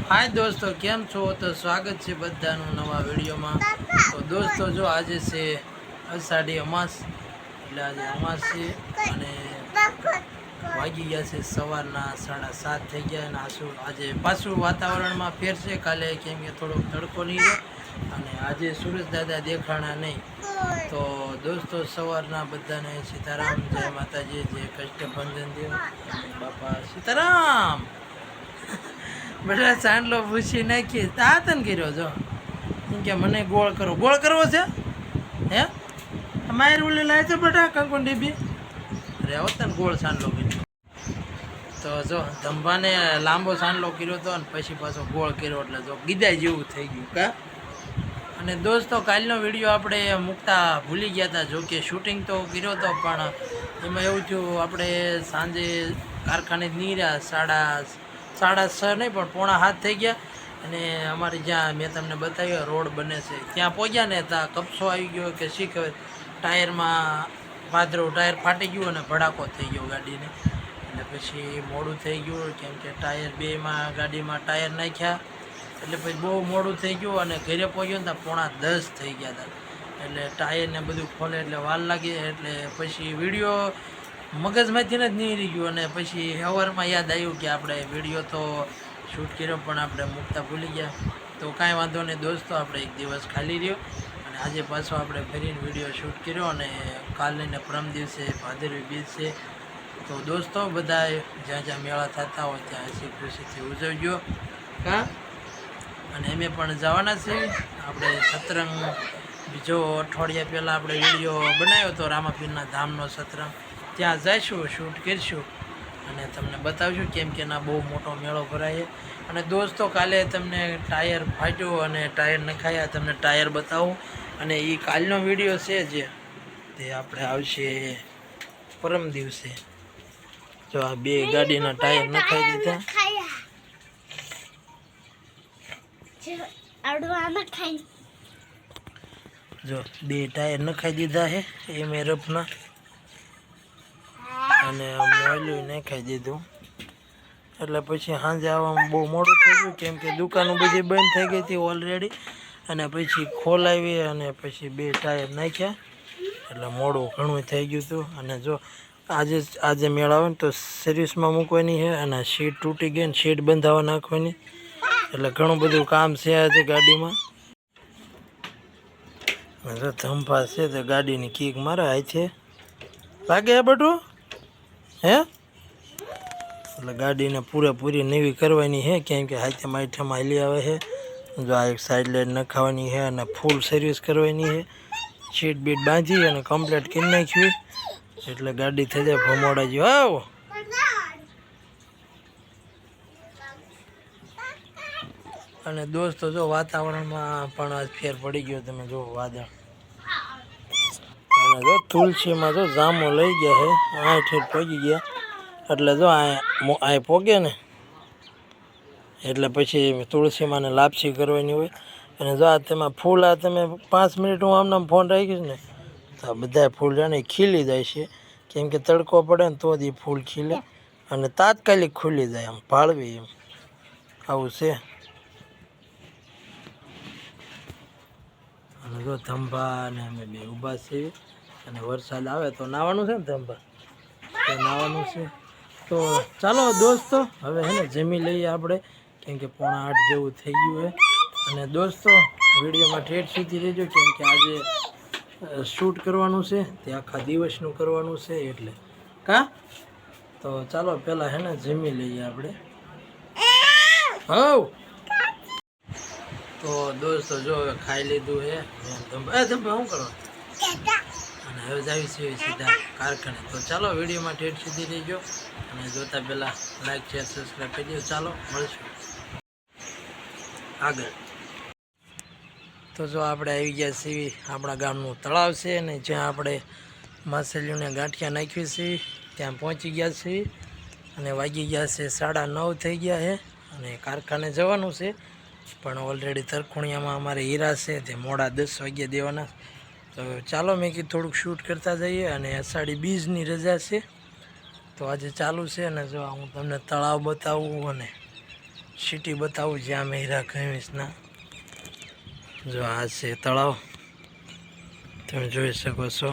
हाय दोस्तों केम छो। तो स्वागत है बधानु नवा वीडियो में। तो दोस्तों जो आज से अषाढ़ी अमास એટલે આજે અમાસ છે અને વાગી ગયા છે સવારના 7:30 થઈ ગયા અને આજે પાછું વાતાવરણમાં ફેર છે કાલે કેમ કે થોડો તડકો નહીં રહે અને આજે સૂરજ દાદા દેખાણા નહીં। તો દોસ્તો સવારના બધાને સીતારામ, જય માતાજી, જય કષ્ટભંજન દેવ બાપા સીતારામ। બધા ચાંદલો ભૂસી નાખી તાતન કર્યો જો એમ કે મને ગોળ કરવો છે હે માર ઓલી લાય તો બેટા કંકુ ડીબી અરે આવતા ને ગોળ ચાંદલો કર્યો। તો જો ધંભાને લાંબો ચાંદલો કર્યો હતો અને પછી પાછો ગોળ કર્યો એટલે જો ગીદાય જેવું થઈ ગયું કા। અને દોસ્તો કાલનો વિડીયો આપણે મૂકતા ભૂલી ગયા હતા, જો કે શૂટિંગ તો કર્યો હતો પણ એમાં એવું થયું આપણે સાંજે કારખાને નહીં રહ્યા, 6:30 નહીં પણ 6:45 થઈ ગયા અને અમારે જ્યાં મેં તમને બતાવ્યો રોડ બને છે ત્યાં પહોંચ્યા ને ત્યાં કપસો આવી ગયો કે શી ખબર, ટાયરમાં ટાયર ફાટી ગયું અને ભડાકો થઈ ગયો ગાડીને એટલે પછી મોડું થઈ ગયું કેમ કે ટાયર બેમાં ગાડીમાં ટાયર નાખ્યા એટલે પછી બહુ મોડું થઈ ગયું અને ઘરે પહોંચ્યો ને ત્યાં 9:30 થઈ ગયા હતા એટલે ટાયરને બધું ખોલે એટલે વાર લાગી એટલે પછી વિડીયો મગજમાંથી જ નહીં રહી ગયું અને પછી સવારમાં યાદ આવ્યું કે આપણે વિડીયો તો શૂટ કર્યો પણ આપણે મૂકતા ભૂલી ગયા। તો કાંઈ વાંધો નહીં દોસ્તો, આપણે એક દિવસ ખાલી રહ્યો અને આજે પાછો આપણે ફરીને વિડીયો શૂટ કર્યો અને કાલે ને પરમ દિવસે ભાદરવી બીજ છે। તો દોસ્તો બધા જ્યાં જ્યાં મેળા થતા હોય ત્યાં હસી ખુશીથી ઉજવજો કાં। અને અમે પણ જવાના છીએ આપણે સતરંગ, બીજો અઠવાડિયા પહેલાં આપણે વિડીયો બનાવ્યો હતો રામાપીરના ધામનો સતરંગ, ત્યાં જઈશું, શૂટ કરીશું અને તમને બતાવશું કેમ કે ના બહુ મોટો મેળો ભરાય। અને દોસ્તો કાલે તમને ટાયર ફાટ્યું અને ટાયર નખાયા, તમને ટાયર બતાવું અને એ કાલનો વિડીયો છે જે તે આપણે આવશે પરમ દિવસે। જો આ બે ગાડીના ટાયર નખાઈ દીધા, જો બે ટાયર નખાઈ દીધા છે એ મેં રફના અને મોયલું નાખાઈ દીધું એટલે પછી સાંજે આવવામાં બહુ મોડું થઈ ગયું કેમ કે દુકાનો બધી બંધ થઈ ગઈ હતી ઓલરેડી અને પછી ખોલાવી અને પછી બે ટાયર નાખ્યા એટલે મોડું ઘણું થઈ ગયું હતું। અને જો આજે મેળ આવે ને તો સર્વિસમાં મૂકવાની છે અને સીટ તૂટી ગઈ ને સીટ બંધાવા નાખવાની એટલે ઘણું બધું કામ છે આજે ગાડીમાં। જો ધંભા છે તો ગાડીની કીક મારે હાથે લાગે બધું હે એટલે ગાડીને પૂરેપૂરી નવી કરવાની છે કેમ કે હાથે માઠામાં હાલી આવે છે। જો આ એક સાઈડ લાઈટ નખાવાની છે અને ફૂલ સર્વિસ કરવાની છે, સીટ બીટ બાંધી અને કમ્પ્લીટ કરી નાખ્યું એટલે ગાડી થઈ જાય ભમોડા જેવું। આવો અને દોસ્તો જો વાતાવરણમાં પણ ફેર પડી ગયો, તમે જો વાદળ અને જો તુલસીમાં જો જામો લઈ ગયા છે, આ ઠેઠ પગી ગયા એટલે જો આ પોગે ને એટલે પછી તુલસીમાંને લાપસી કરવાની હોય અને જો આ તેમાં ફૂલ આ તમે 5 મિનિટ હું આમનામ ફોન રાખીશ ને તો આ બધા ફૂલ જાણે ખીલી જાય છે કેમ કે તડકો પડે ને તો જ એ ફૂલ ખીલે અને તાત્કાલિક ખુલી જાય આમ ભાળવી એમ આવું છે। અને જો ધંભા ને અમે બે ઊભા છીએ અને વરસાદ આવે તો નાવાનું છે ને ધંભા તો નાવાનું છે। તો ચાલો દોસ્તો હવે હે ને જમી લઈએ આપણે કેમ કે 7:45 જેવું થઈ ગયું છે। અને દોસ્તો વિડીયોમાં ઠેઠ સુધી રહેજો કેમ કે આજે શૂટ કરવાનું છે તે આખા દિવસનું કરવાનું છે એટલે કા। તો ચાલો પહેલાં હે ને જમી લઈએ આપણે હવ। તો દોસ્તો જો હવે ખાઈ લીધું છે ધંભા શું કરો અને હવે જાવી છે સીધા કારખાને। તો ચાલો વિડીયોમાં ઠેઠ સુધી રહેજો અને જોતા પહેલાં લાઈક શેર સબસ્ક્રાઈબ કરી દો। ચાલો મળશું આગળ। તો જો આપણે આવી ગયા છીએ આપણા ગામનું તળાવ છે અને જ્યાં આપણે માછલીઓને ગાંઠિયા નાખી છીએ ત્યાં પહોંચી ગયા છીએ અને વાગી ગયા છે 9:30 થઈ ગયા છે અને કારખાને જવાનું છે પણ ઓલરેડી તરખુણિયામાં અમારે હીરા છે તે મોડા 10 વાગ્યે દેવાના। તો ચાલો મેં કીધું થોડુંક શૂટ કરતા જઈએ અને અષાઢી બીજની રજા છે તો આજે ચાલુ છે અને જો હું તમને તળાવ બતાવું અને સિટી બતાવું જ્યાં મેં હીરા ખમીસના જો આ છે તળાવ તમે જોઈ શકો છો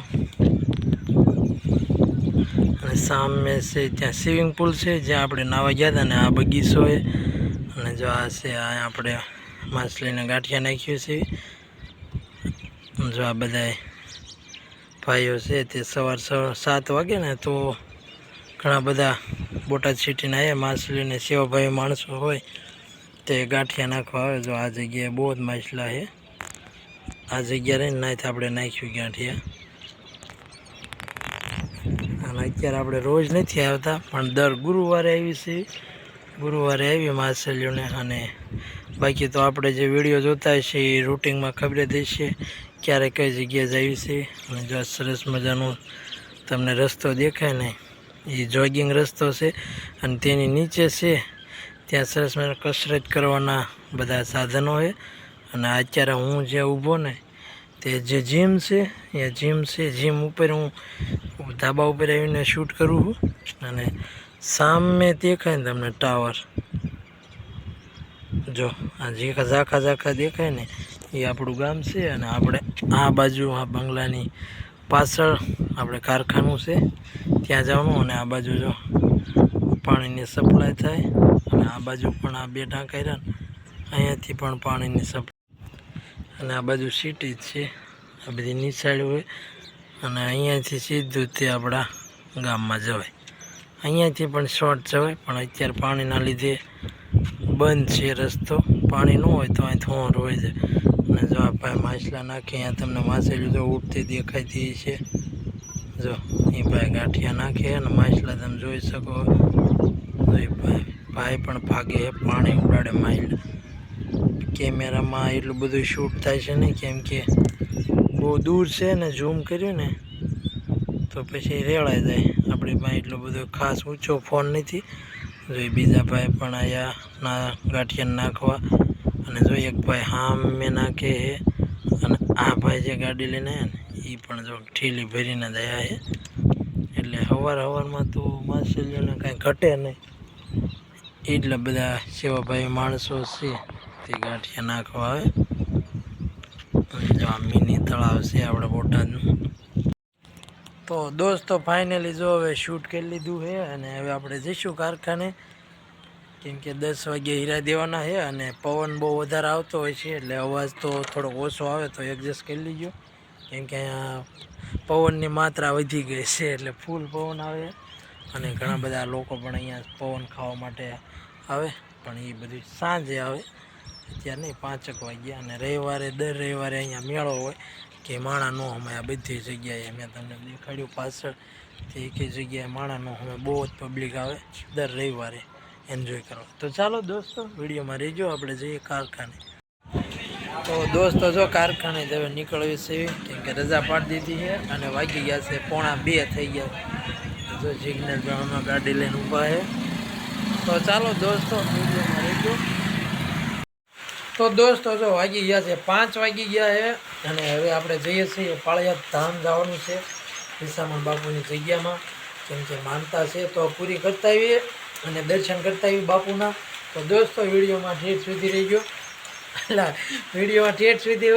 અને સામે છે ત્યાં સ્વિમિંગ પુલ છે જ્યાં આપણે નાવા ગયા હતા ને આ બગીચો છે અને જો આ છે આ આપણે માછલીને ગાંઠિયા નાખ્યું છે જો આ બધા ભાઈઓ છે તે સવાર 7 વાગે ને તો ઘણા બધા બોટાદ સિટીના એ માછલીને સેવાભાવી માણસો હોય તે ગાંઠિયા નાખવા આવે જો આ જગ્યાએ બહુ જ માછલા છે આ જગ્યા રહીને નાથી આપણે નાખ્યું ગાંઠિયા અને અત્યારે આપણે રોજ નથી આવતા પણ દર ગુરુવારે આવી છે ગુરુવારે આવી માછલીઓને અને બાકી તો આપણે જે વિડીયો જોતા હશે એ રૂટિનમાં ખબર જ હશે ક્યારે કઈ જગ્યાએ જઈએ છે અને જો સરસ મજાનો તમને રસ્તો દેખાય ને એ જોગિંગ રસ્તો છે અને તેની નીચે છે ત્યાં સરસ મજાના કસરત કરવાના બધા સાધનો છે અને અત્યારે હું જે ઊભો ને તે જે જીમ છે એ જીમ છે જીમ ઉપર હું ધાબા ઉપર આવીને શૂટ કરું છું અને સામે દેખાય ને તમને ટાવર જો આ જે ઝાખા દેખાય ને એ આપણું ગામ છે અને આપણે આ બાજુ આ બંગલાની પાછળ આપણે કારખાનું છે ત્યાં જવાનું અને આ બાજુ જો પાણીની સપ્લાય થાય અને આ બાજુ પણ આ 2 ટાંકા રહ્યા અહીંયાથી પણ પાણીની સપ્લાય અને આ બાજુ સિટી જ છે આ બધી નિશાળી હોય અને અહીંયાથી સીધું તે આપણા ગામમાં જવાય અહીંયાથી પણ શોર્ટ જવાય પણ અત્યારે પાણીના લીધે બંધ છે રસ્તો પાણી ન હોય તો અહીં થોર હોય છે અને જો આ ભાઈ માછલા નાખે અહીંયા તમને માછલી જો ઉઠતી દેખાતી છે જો એ ભાઈ ગાંઠિયા નાખે અને માછલા તમે જોઈ શકો તો એ ભાઈ પણ ભાગે પાણી ઉડાડે માછલા કેમેરામાં એટલું બધું શૂટ થાય છે ને કેમ કે બહુ દૂર છે ને ઝૂમ કર્યું ને તો પછી રેળાઈ જાય આપણી પાસે એટલો બધો ખાસ ઊંચો ફોન નથી જો એ બીજા ભાઈ પણ અહીંયા ના ગાંઠિયા નાખવા અને જો એક ભાઈ હામે નાખે છે અને આ ભાઈ જે ગાડી લઈને આવ્યા ને એ પણ જો ઠીલી ભરીને દયા છે એટલે સવારમાં તો માછલીઓને કાંઈ ઘટે નહીં એટલા બધા સેવાભાવી માણસો છે તે ગાંઠિયા નાખવા આવે જો આ મિની તળાવ છે આપણે બોટાદનું તો દોસ્તો ફાઇનલી જો હવે શૂટ કરી લીધું છે અને હવે આપણે જઈશું કારખાને કેમ કે 10 વાગે હીરા દેવાના છે અને પવન બહુ વધારે આવતો હોય છે એટલે અવાજ તો થોડોક ઓછો આવે તો એડજસ્ટ કરી લીજો કેમ કે અહીંયા પવનની માત્રા વધી ગઈ છે એટલે ફૂલ પવન આવે અને ઘણા બધા લોકો પણ અહીંયા પવન ખાવા માટે આવે પણ એ બધું સાંજે આવે અત્યારે નહીં 5 વાગ્યા અને દર રવિવારે અહીંયા મેળો હોય કે માણા ન અમે આ બધી જગ્યાએ મેં તમને દેખાડ્યું પાછળ તે એકેય જગ્યાએ માણા ન અમે બહુ જ પબ્લિક આવે દર રવિવારે એન્જોય કરો તો ચાલો દોસ્તો વિડીયોમાં રહેજો આપણે જઈએ કારખાને તો દોસ્તો જો કારખાને હવે નીકળવી છે કેમ કે રજા પાડી દીધી છે અને વાગી ગયા છે 1:45 થઈ ગયા જો જિગ્નેશ ભાઈ ગાડી લઈને ઊભા છે તો ચાલો દોસ્તો વિડીયોમાં રહેજો તો દોસ્તો જો વાગી ગયા છે 5 વાગી ગયા છે અને હવે આપણે જઈએ છીએ પાળિયાદ ધામ જવાનું છે વિસામણ બાપુની જગ્યામાં કેમ કે માનતા છે તો પૂરી કરતા આવીએ અને દર્શન કરતા આવીએ બાપુના તો દોસ્તો વિડીયોમાં ઠેઠ સુધી રહી ગયો એટલે વિડીયોમાં ઠેઠ સુધી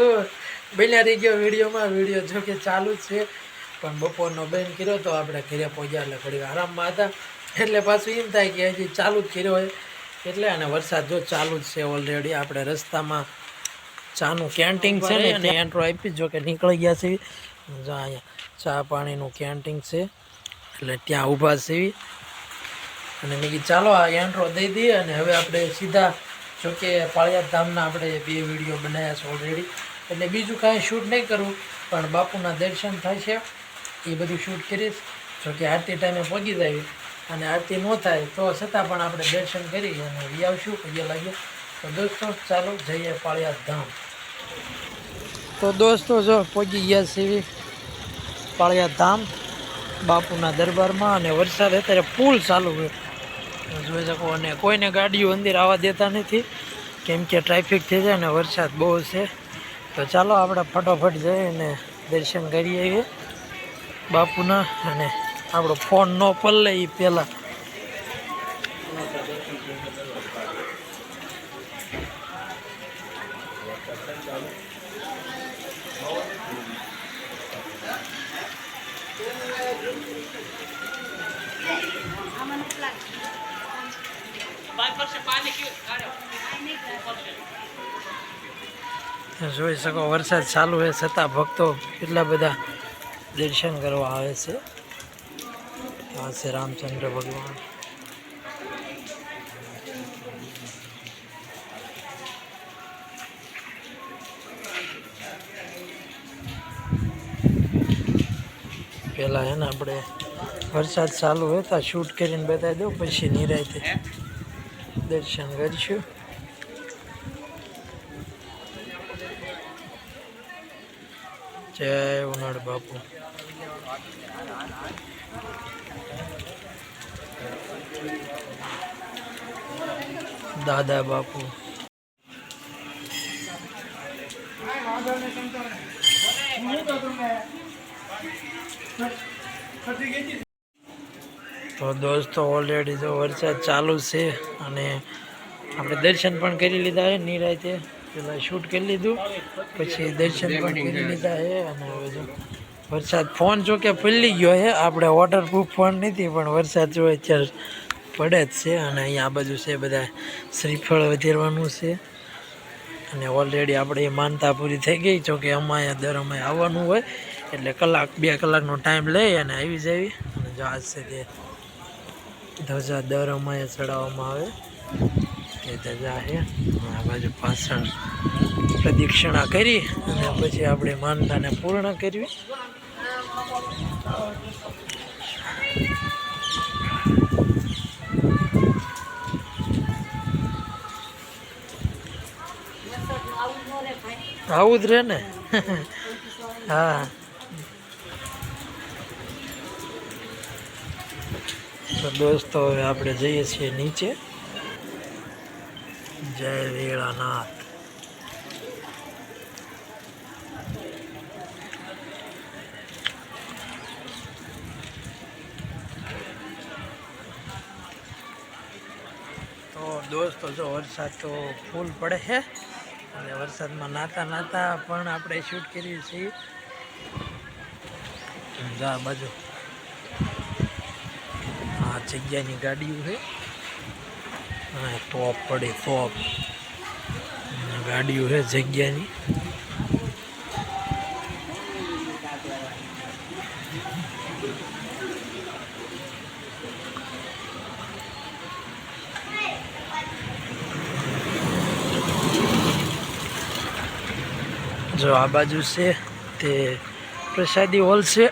બન્યા રહી ગયો વિડીયો જો કે ચાલુ જ છે પણ બપોરનો બંધ કર્યો તો આપણે ઘરે પહોંચ્યા એટલે ઘડી આરામમાં હતા એટલે પાછું એમ થાય કે હજી ચાલુ જ કર્યો હોય એટલે અને વરસાદ જો ચાલુ જ છે ઓલરેડી આપણે રસ્તામાં ચાનું કેન્ટીન છે ને અને એન્ટ્રો આપી જો કે નીકળી ગયા છે જો અહીંયા ચા પાણીનું કેન્ટીન છે એટલે ત્યાં ઊભા છે અને મેં કીધું ચાલો આ એન્ટ્રો દઈ દઈએ અને હવે આપણે સીધા જોકે પાળિયાદ ધામના આપણે 2 વિડીયો બનાવ્યા છે ઓલરેડી એટલે બીજું કાંઈ શૂટ નહીં કરવું પણ બાપુના દર્શન થાય છે એ બધું શૂટ કરીશ જોકે આરતી ટાઈમે પહોંચી જાય અને આરતી ન થાય તો છતાં પણ આપણે દર્શન કરી અને આવશું પગે લાગીએ તો દોસ્તો ચાલો જઈએ પાળિયાદ ધામ તો દોસ્તો જો પહોંચી ગયા છીએ પાળિયાદ ધામ બાપુના દરબારમાં અને વરસાદ અત્યારે ફૂલ ચાલુ છે જોઈ શકો અને કોઈને ગાડીઓ અંદર આવવા દેતા નથી કેમ કે ટ્રાફિક થઈ જાય ને વરસાદ બહુ છે તો ચાલો આપણે ફટાફટ જઈએ અને દર્શન કરી આવીએ બાપુના અને આપણો ફોન ન પલ્લે એ પહેલાં જોઈ શકો વરસાદ ચાલુ છે છતાં ભક્તો કેટલા બધા દર્શન કરવા આવે છે. આ છે રામચંદ્ર ભગવાન. પેલા હે ને આપણે વરસાદ ચાલુ હોય તો શૂટ કરીને બતાવી દઉં, પછી નિરાંતે દર્શન કરીશું. જય ઉનાળ બાપુ. દાદા બાપુ. તો દોસ્તો ઓલરેડી જો વરસાદ ચાલુ છે અને આપણે દર્શન પણ કરી લીધા છે નિરાંતે. પેલા શૂટ કરી લીધું, પછી દર્શન પણ કરી લીધા છે. અને હવે જો વરસાદ ફોન જો કે પલળી ગયો છે. આપણે વોટરપ્રૂફ ફોન નથી, પણ વરસાદ જો અત્યારે પડે જ છે. અને અહીંયા આ બાજુ છે બધા શ્રીફળ વધેરવાનું છે. અને ઓલરેડી આપણે એ માનતા પૂરી થઈ ગઈ. જોકે અમારે દર અમે આવવાનું હોય એટલે 1-2 કલાકનો ટાઈમ લઈ અને આવી જવી. અને જો આજ છે તે ધજા દર અમારે ચડાવવામાં આવે એ ધજા છે. આ બાજુ પાછળ પ્રદક્ષિણા કરી અને પછી આપણે માનતાને પૂર્ણ કરવી. આવું જ રહે ને. હા, તો દોસ્તો હવે આપણે જઈએ છીએ નીચે. જય વેળાનાથ. તો દોસ્તો જો વરસાદ તો ફૂલ પડે છે અને વરસાદમાં નાતા પણ આપણે શૂટ કરીએ છીએ. આ બાજુ આ જગ્યાની ગાડીઓ છે. હા, ટોપ પડે ટોપ ગાડીઓ છે જગ્યાની. જો આ બાજુ છે તે પ્રસાદી હોલ છે.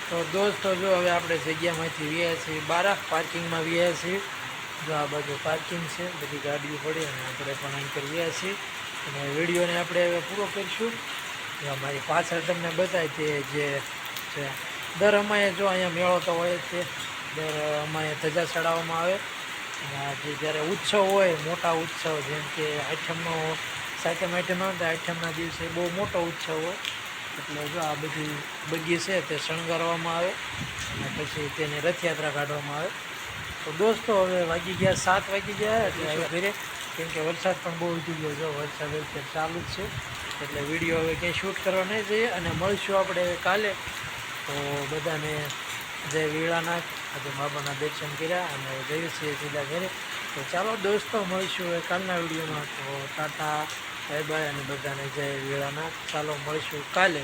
તો દોસ્તો જો હવે આપણે જગ્યામાંથી વ્યા છીએ બહાર પાર્કિંગમાં વ્યા છીએ. જો આ બાજુ પાર્કિંગ છે, બધી ગાડીઓ પડી અને આપણે પણ અહીં પર વ્યા છીએ. અને વિડીયોને આપણે હવે પૂરો કરીશું. અમારી પાછળ તમને બતાવી તે જે છે દર અમારે જો અહીંયા મેળો તો હોય છે. દર અમારે ધજા ચડાવવામાં આવે. જે જ્યારે ઉત્સવ હોય, મોટા ઉત્સવ જેમ કે આઠમનો સાતમ આઠમ આવે તો આઠમના દિવસે બહુ મોટો ઉત્સવ હોય. એટલે જો આ બધી બગી છે તે શણગારવામાં આવે અને પછી તેની રથયાત્રા કાઢવામાં આવે. તો દોસ્તો હવે વાગી ગયા 7 વાગી ગયા એટલે હવે ઘરે, કેમ કે વરસાદ પણ બહુ ઉઠી ગયો. જો વરસાદ અત્યારે ચાલુ જ છે એટલે વિડીયો હવે ક્યાંય શૂટ કરવા નહીં જઈએ. અને મળશું આપણે કાલે. તો બધાને જય વીળાનાથ. આજે બાબાના દર્શન કર્યા અને જઈએ છીએ સીધા ઘરે. તો ચાલો દોસ્તો મળીશું હવે કાલના વિડીયોમાં. તો ટાટા, બાય બાય અને બધાને જય વીળાનાથ. ચાલો મળીશું કાલે.